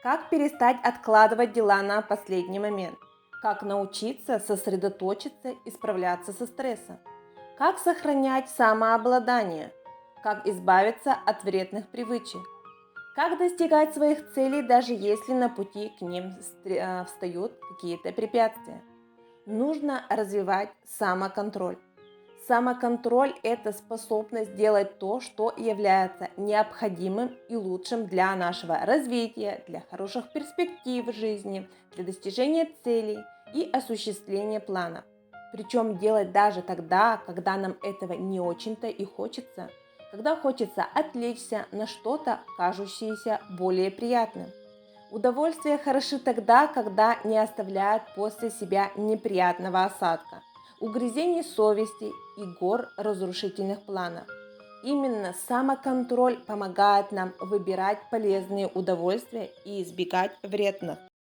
Как перестать откладывать дела на последний момент? Как научиться сосредоточиться и справляться со стрессом? Как сохранять самообладание? Как избавиться от вредных привычек? Как достигать своих целей, даже если на пути к ним встают какие-то препятствия? Нужно развивать самоконтроль. Самоконтроль– это способность делать то, что является необходимым и лучшим для нашего развития, для хороших перспектив в жизни, для достижения целей и осуществления планов. Причем делать даже тогда, когда нам этого не очень-то и хочется, когда хочется отвлечься на что-то, кажущееся более приятным. Удовольствия хороши тогда, когда не оставляют после себя неприятного осадка, угрызений совести и гор разрушительных планов. Именно самоконтроль помогает нам выбирать полезные удовольствия и избегать вредных.